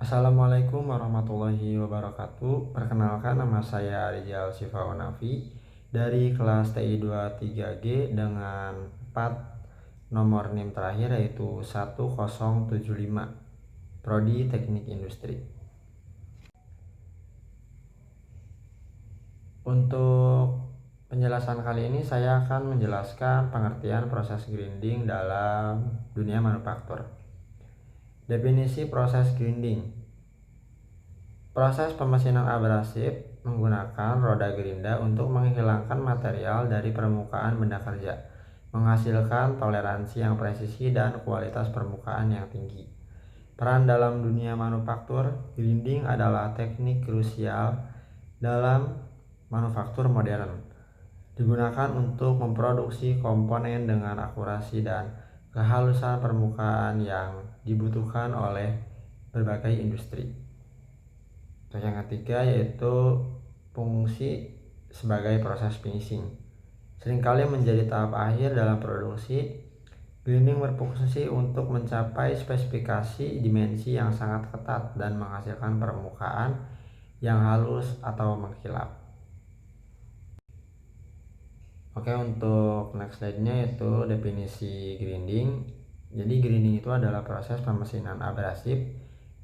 Assalamualaikum warahmatullahi wabarakatuh. Perkenalkan, nama saya Rizal Sifaonafi dari kelas TI 23G dengan 4 nomor NIM terakhir yaitu 1075, Prodi Teknik Industri. Untuk penjelasan kali ini saya akan menjelaskan pengertian proses grinding dalam dunia manufaktur. Definisi proses grinding. Proses pemesinan abrasif menggunakan roda gerinda untuk menghilangkan material dari permukaan benda kerja, menghasilkan toleransi yang presisi dan kualitas permukaan yang tinggi. Peran dalam dunia manufaktur, grinding adalah teknik krusial dalam manufaktur modern. Digunakan untuk memproduksi komponen dengan akurasi dan kehalusan permukaan yang dibutuhkan oleh berbagai industri. Yang ketiga yaitu fungsi sebagai proses finishing. Seringkali menjadi tahap akhir dalam produksi. Grinding berfungsi untuk mencapai spesifikasi dimensi yang sangat ketat dan menghasilkan permukaan yang halus atau mengkilap. Oke, untuk next slide-nya yaitu definisi grinding. Jadi grinding itu adalah proses pemesinan abrasif.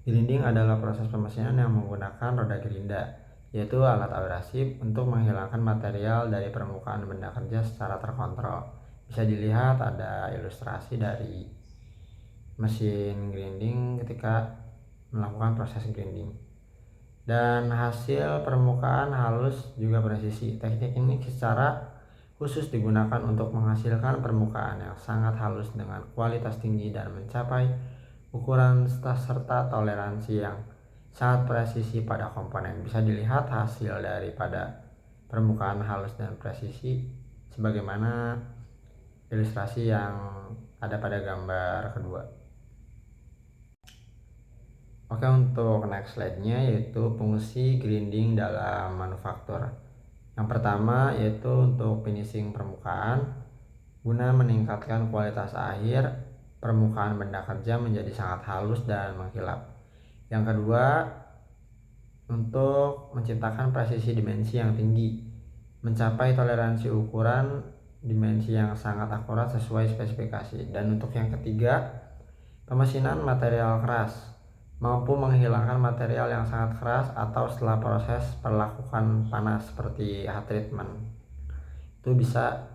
Grinding adalah proses pemesinan yang menggunakan roda gerinda, yaitu alat abrasif untuk menghilangkan material dari permukaan benda kerja secara terkontrol. Bisa dilihat ada ilustrasi dari mesin grinding ketika melakukan proses grinding. Dan hasil permukaan halus juga presisi. Teknik ini secara khusus digunakan untuk menghasilkan permukaan yang sangat halus dengan kualitas tinggi dan mencapai ukuran serta toleransi yang sangat presisi pada komponen. Bisa dilihat hasil daripada permukaan halus dan presisi sebagaimana ilustrasi yang ada pada gambar kedua. Oke, untuk next slide-nya yaitu fungsi grinding dalam manufaktur. Yang pertama yaitu untuk finishing permukaan guna meningkatkan kualitas akhir permukaan benda kerja menjadi sangat halus dan mengkilap. Yang kedua, untuk menciptakan presisi dimensi yang tinggi, mencapai toleransi ukuran dimensi yang sangat akurat sesuai spesifikasi. Dan untuk yang ketiga, pemesinan material keras, mampu menghilangkan material yang sangat keras atau setelah proses perlakukan panas seperti heat treatment. Itu bisa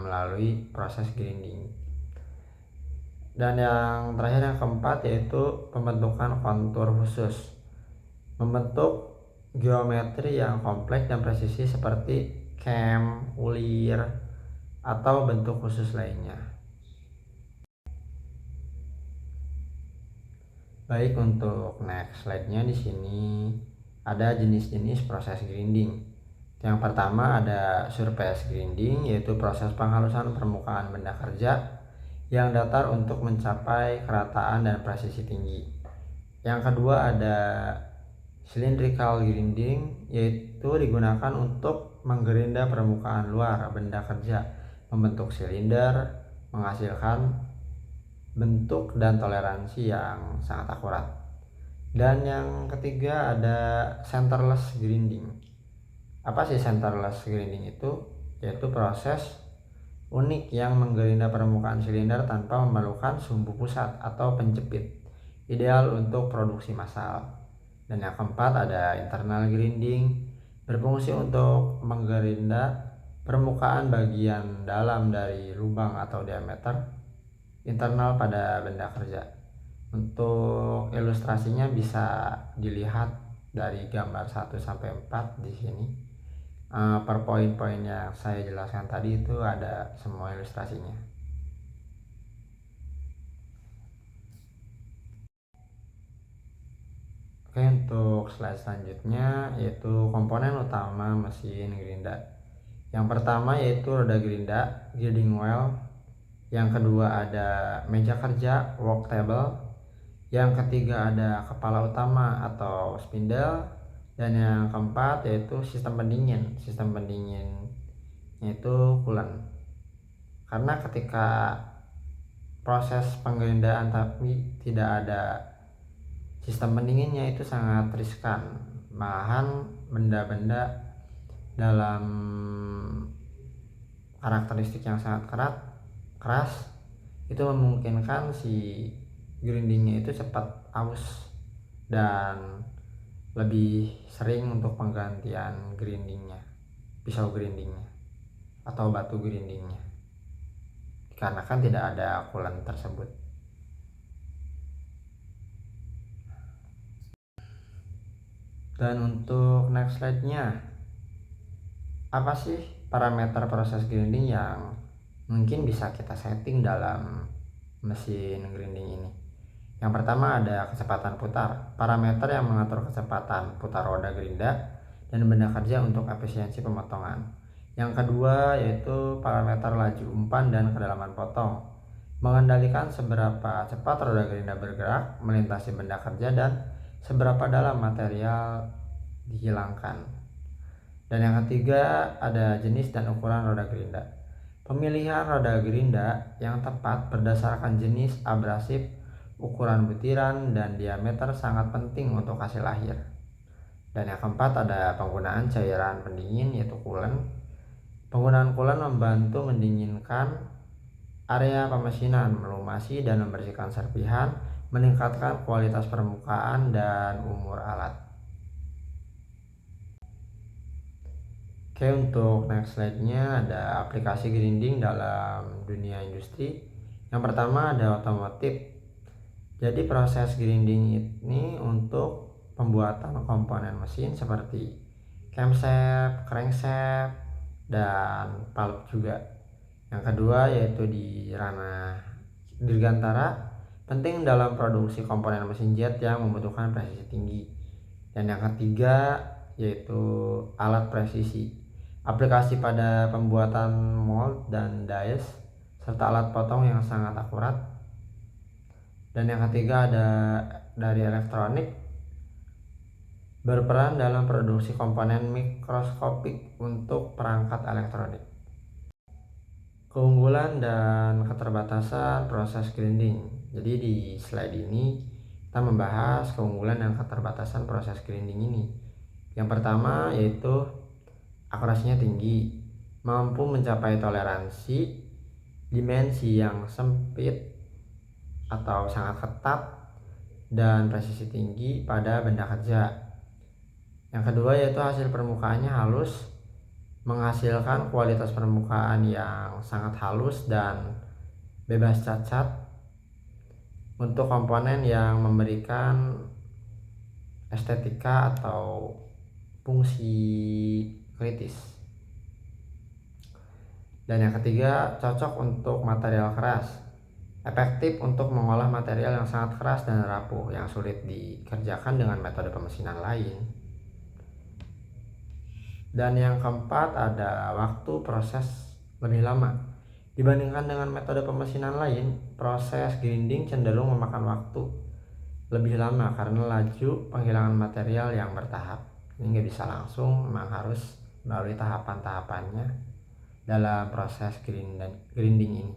melalui proses grinding. Dan yang terakhir, yang keempat, yaitu pembentukan kontur khusus, membentuk geometri yang kompleks dan presisi seperti cam, ulir, atau bentuk khusus lainnya. Baik, untuk next slide-nya di sini ada jenis-jenis proses grinding. Yang pertama ada surface grinding, yaitu proses penghalusan permukaan benda kerja yang datar untuk mencapai kerataan dan presisi tinggi. Yang kedua ada cylindrical grinding, yaitu digunakan untuk menggerinda permukaan luar benda kerja, membentuk silinder, menghasilkan bentuk dan toleransi yang sangat akurat. Dan yang ketiga ada centerless grinding. Apa sih centerless grinding itu? Yaitu proses unik yang menggerinda permukaan silinder tanpa memerlukan sumbu pusat atau penjepit, ideal untuk produksi massal. Dan yang keempat ada internal grinding, berfungsi untuk menggerinda permukaan bagian dalam dari lubang atau diameter internal pada benda kerja. Untuk ilustrasinya bisa dilihat dari gambar 1 sampai 4 di sini. Per poin-poin yang saya jelaskan tadi itu ada semua ilustrasinya. Oke, untuk slide selanjutnya yaitu komponen utama mesin gerinda. Yang pertama yaitu roda gerinda, grinding wheel. Yang kedua ada meja kerja, work table. Yang ketiga ada kepala utama atau spindle. Dan yang keempat yaitu sistem pendingin. Sistem pendingin yaitu coolant. Karena ketika proses penggerindaan tapi tidak ada Sistem pendinginnya itu sangat riskan, malahan benda-benda dalam karakteristik yang sangat keras itu memungkinkan si grindingnya itu cepat aus dan lebih sering untuk penggantian grindingnya, pisau grindingnya atau batu grindingnya, dikarenakan tidak ada coolant tersebut. Dan untuk next slide-nya, apa sih parameter proses grinding yang mungkin bisa kita setting dalam mesin grinding ini? Yang pertama ada kecepatan putar, parameter yang mengatur kecepatan putar roda gerinda dan benda kerja untuk efisiensi pemotongan. Yang kedua yaitu parameter laju umpan dan kedalaman potong, mengendalikan seberapa cepat roda gerinda bergerak melintasi benda kerja dan seberapa dalam material dihilangkan. Dan yang ketiga ada jenis dan ukuran roda gerinda. Pemilihan roda gerinda yang tepat berdasarkan jenis abrasif, ukuran butiran, dan diameter sangat penting untuk hasil akhir. Dan yang keempat ada penggunaan cairan pendingin yaitu coolant. Penggunaan coolant membantu mendinginkan area pemesinan, melumasi dan membersihkan serpihan, meningkatkan kualitas permukaan dan umur alat. Oke, untuk next slide-nya ada aplikasi grinding dalam dunia industri. Yang pertama ada otomotif. Jadi proses grinding ini untuk pembuatan komponen mesin seperti camshaft, crankshaft, dan valve juga. Yang kedua yaitu di ranah dirgantara, penting dalam produksi komponen mesin jet yang membutuhkan presisi tinggi. Dan yang ketiga yaitu alat presisi, aplikasi pada pembuatan mold dan dies, serta alat potong yang sangat akurat. Dan yang ketiga ada dari elektronik, berperan dalam produksi komponen mikroskopik untuk perangkat elektronik. Keunggulan dan keterbatasan proses grinding. Jadi di slide ini kita membahas keunggulan dan keterbatasan proses grinding ini. Yang pertama yaitu akurasinya tinggi, mampu mencapai toleransi dimensi yang sempit atau sangat ketat, dan presisi tinggi pada benda kerja. Yang kedua yaitu hasil permukaannya halus, menghasilkan kualitas permukaan yang sangat halus dan bebas cacat untuk komponen yang memberikan estetika atau fungsi kritis. Dan yang ketiga cocok untuk material keras, efektif untuk mengolah material yang sangat keras dan rapuh yang sulit dikerjakan dengan metode pemesinan lain. Dan yang keempat ada waktu proses lebih lama. Dibandingkan dengan metode pemesinan lain, proses grinding cenderung memakan waktu lebih lama karena laju penghilangan material yang bertahap. Ini nggak bisa langsung, memang harus melalui tahapan-tahapannya dalam proses grinding ini.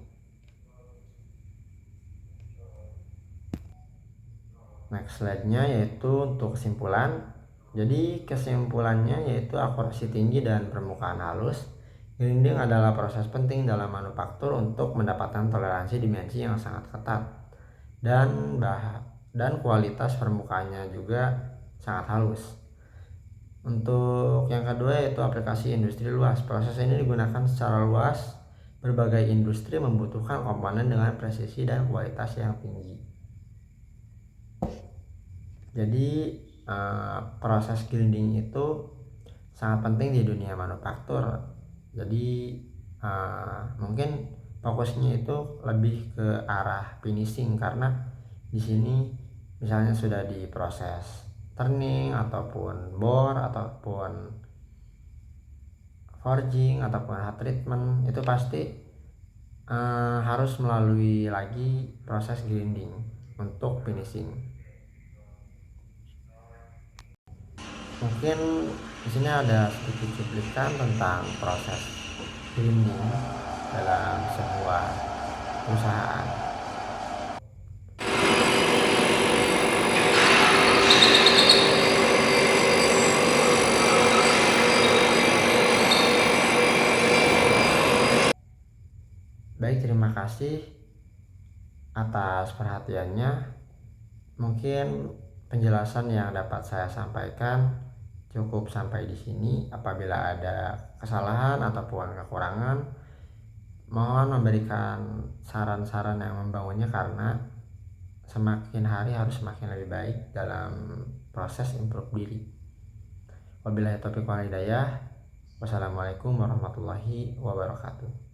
Next slide-nya yaitu untuk kesimpulan. Jadi kesimpulannya yaitu akurasi tinggi dan permukaan halus. Grinding adalah proses penting dalam manufaktur untuk mendapatkan toleransi dimensi yang sangat ketat dan kualitas permukaannya juga sangat halus. Untuk yang kedua yaitu aplikasi industri luas. Proses ini digunakan secara luas. Berbagai industri membutuhkan komponen dengan presisi dan kualitas yang tinggi. Jadi proses grinding itu sangat penting di dunia manufaktur. Jadi mungkin fokusnya itu lebih ke arah finishing, karena di sini misalnya sudah diproses turning ataupun bore ataupun forging ataupun hot treatment, itu pasti harus melalui lagi proses grinding untuk finishing. Mungkin di sini ada sedikit cuplikan tentang proses grinding dalam sebuah perusahaan. Baik, terima kasih atas perhatiannya. Mungkin penjelasan yang dapat saya sampaikan cukup sampai di sini. Apabila ada kesalahan ataupun kekurangan, mohon memberikan saran-saran yang membangunnya, karena semakin hari harus semakin lebih baik dalam proses improve diri. Wabillahi taufiq wal hidayah. Wassalamualaikum warahmatullahi wabarakatuh.